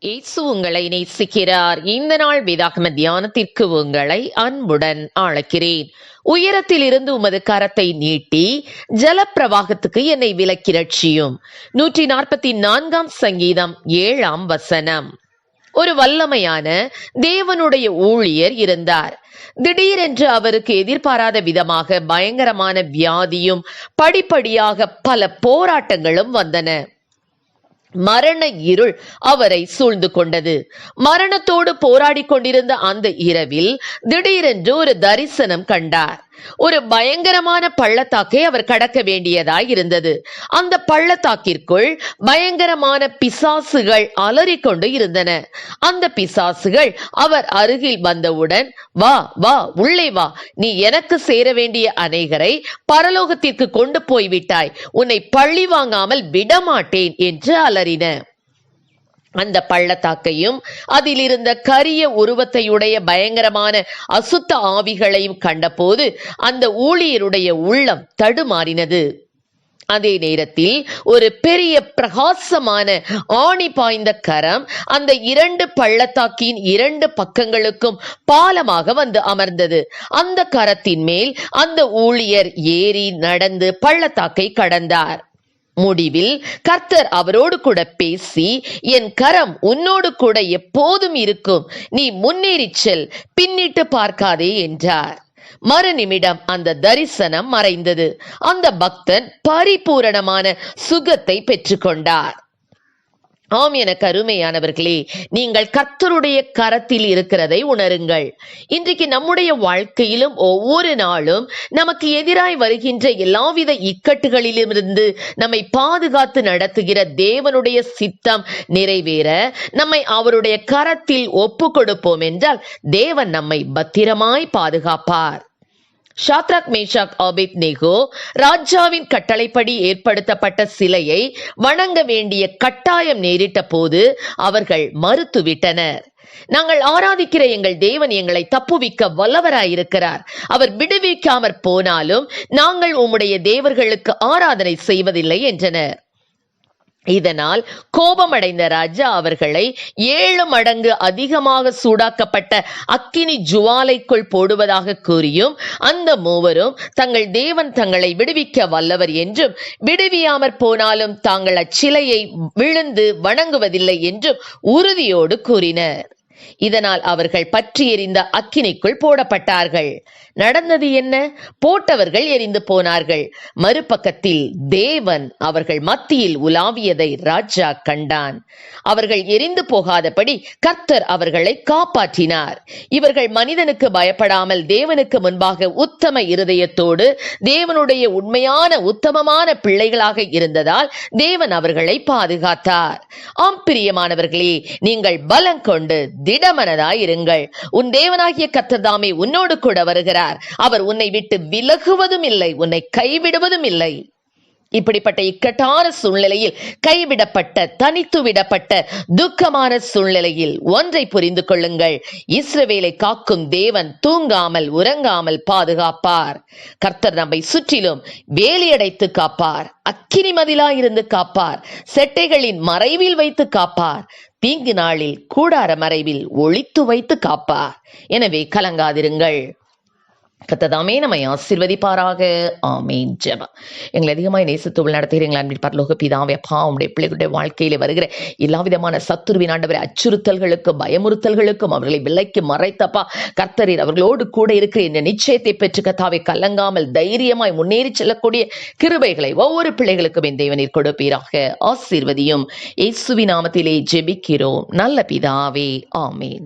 இயேசு உங்களை நேசிக்கிறார். இந்த நாள் வேதாகம தியானத்திற்கு உங்களை அன்புடன் அழைக்கிறேன். உயரத்தில் இருந்து உமது கரத்தை நீட்டி ஜலப்பிரவாகத்துக்கு என்னை விலக்கி ரட்சியும். 144 சங்கீதம் 7 ஒரு வல்லமையான தேவனுடைய ஊழியர் இருந்தார். திடீரென்று அவருக்கு எதிர்பாராத விதமாக பயங்கரமான வியாதியும் படிப்படியாக பல போராட்டங்களும் வந்தன. மரண இருள் அவரை சூழ்ந்து கொண்டது. மரணத்தோடு போராடி கொண்டிருந்த அந்த இரவில் திடீரென்று ஒரு தரிசனம் கண்டார். ஒரு பயங்கரமான பள்ளத்தாக்கை அவர் கடக்க வேண்டியதாய் இருந்தது. அந்த பள்ளத்தாக்கிற்குள் பயங்கரமான பிசாசுகள் அலறிக்கொண்டு இருந்தன. அந்த பிசாசுகள் அவர் அருகில் வந்தவுடன், வா வா உள்ளே வா, நீ எனக்கு சேர வேண்டிய அநேகரை பரலோகத்திற்கு கொண்டு போய்விட்டாய், உன்னை பழி வாங்காமல் விடமாட்டேன் என்று அலறின. அந்த பள்ளத்தாக்கையும் அதில் இருந்த கரிய உருவத்தையுடைய பயங்கரமான அசுத்த ஆவிகளையும் கண்டபோது அந்த ஊழியருடைய உள்ளம் தடுமாறினது. அதே நேரத்தில் ஒரு பெரிய பிரகாசமான ஆணி பாய்ந்த கரம் அந்த 2 பள்ளத்தாக்கின் 2 பக்கங்களுக்கும் பாலமாக வந்து அமர்ந்தது. அந்த கரத்தின் மேல் அந்த ஊழியர் ஏறி நடந்து பள்ளத்தாக்கை கடந்தார். முடிவில் கர்த்தர் அவரோடு கூட பேசி, என் கரம் உன்னோடு கூட எப்போதும் இருக்கும், நீ முன்னேறிச் செல், பின்னிட்டு பார்க்காதே என்றார். மறுநிமிடம் அந்த தரிசனம் மறைந்தது. அந்த பக்தன் பரிபூரணமான சுகத்தை பெற்றுக்கொண்டார். ஆம், எனக்கு அருமையானவர்களே, நீங்கள் கர்த்தருடைய கரத்தில் இருக்கிறதை உணருங்கள். இன்றைக்கு நம்முடைய வாழ்க்கையிலும் ஒவ்வொரு நாளும் நமக்கு எதிராய் வருகின்ற எல்லாவித இக்கட்டுகளிலிருந்து நம்மை பாதுகாத்து நடத்துகிற தேவனுடைய சித்தம் நிறைவேற நம்மை அவருடைய கரத்தில் ஒப்பு கொடுப்போம் என்றால் தேவன் நம்மை பத்திரமாய் பாதுகாப்பார். ஷாத்ராக், மேஷாக், ஆபேத்நேகோ ராஜாவின் கட்டளைப்படி ஏற்படுத்தப்பட்ட சிலையை வணங்க வேண்டிய கட்டாயம் நேரிட்ட போது அவர்கள் மறுத்துவிட்டனர். நாங்கள் ஆராதிக்கிற எங்கள் தேவன் எங்களை தப்புவிக்க வல்லவராயிருக்கிறார், அவர் விடுவிக்காமற் போனாலும் நாங்கள் உம்முடைய தேவர்களுக்கு ஆராதனை செய்வதில்லை என்றனர். இதனால் கோபமடைந்த ராஜா அவர்களை 7 மடங்கு அதிகமாக சூடாக்கப்பட்ட அக்கினி ஜுவாலைக்குள் போடுவதாக கூறியும், அந்த மூவரும் தங்கள் தேவன் தங்களை விடுவிக்க வல்லவர் என்றும், விடுவியாமற் போனாலும் தாங்கள் அச்சிலையை விழுந்து வணங்குவதில்லை என்றும் உறுதியோடு கூறினர். இதனால் அவர்கள் பற்றி எரிந்த அக்கினிக்குள் போடப்பட்டார்கள். நடந்தது என்ன? போட்டவர்கள் எரிந்து போனார்கள். மறுபக்கத்தில் தேவன் அவர்கள் மத்தியில் உலாவியதை ராஜா கண்டான். அவர்கள் எரிந்து போகாதபடி கர்த்தர் அவர்களை காப்பாற்றினார். இவர்கள் மனிதனுக்கு பயப்படாமல் தேவனுக்கு முன்பாக உத்தம இருதயத்தோடு தேவனுடைய உண்மையான உத்தமமான பிள்ளைகளாக இருந்ததால் தேவன் அவர்களை பாதுகாத்தார். ஆம் பிரியமானவர்களே, நீங்கள் பலம் கொண்டு திடமனதாயிருங்கள். உன் தேவனாகிய கர்த்தர் தாமே உன்னோடு கூட வருகிறார். அவர் உன்னை விட்டு விலகுவதும் இல்லை, உன்னை கைவிடுவதும் இல்லை. இப்படிப்பட்ட இக்கட்டான சூழ்நிலையில், கைவிடப்பட்ட தனித்து விடப்பட்ட துக்கமான சூழ்நிலையில் ஒன்றை புரிந்து கொள்ளுங்கள், இஸ்ரவேலை காக்கும் தேவன் தூங்காமல் உறங்காமல் பாதுகாப்பார். கர்த்தர் நம்மை சுற்றிலும் வேலியடைத்து காப்பார், அக்கினி மதிலாயிருந்து காப்பார், செட்டைகளின் மறைவில் வைத்து காப்பார், தீங்கு நாளில் கூடார மறைவில் ஒளித்து வைத்து காப்பார். எனவே கலங்காதிருங்கள். கர்த்ததாமே நம்மை ஆசீர்வதிப்பாராக. ஆமேன். ஜெபம். எங்களை அதிகமாய் நேசித்து நடத்துகிற எங்கள் அன்பின் பரலோக பிதாவே, அப்பா, உம்முடைய பிள்ளைகளுடைய வாழ்க்கையிலே வருகிற எல்லா விதமான சத்துருவின் ஆண்டவரை அச்சுறுத்தல்களுக்கும் பயமுறுத்தல்களுக்கும் அவர்களை விலைக்கு மறைத்தப்பா கர்த்தரீர் அவர்களோடு கூட இருக்கிற இந்த நிச்சயத்தை பெற்று கர்த்தாவே கலங்காமல் தைரியமாய் முன்னேறி செல்லக்கூடிய கிருபைகளை ஒவ்வொரு பிள்ளைகளுக்கும் என் தேவனீர் கொடுப்பீராக. ஆசீர்வதியும். இயேசுவின் நாமத்திலே ஜெபிக்கிறோம் நல்ல பிதாவே. ஆமேன்.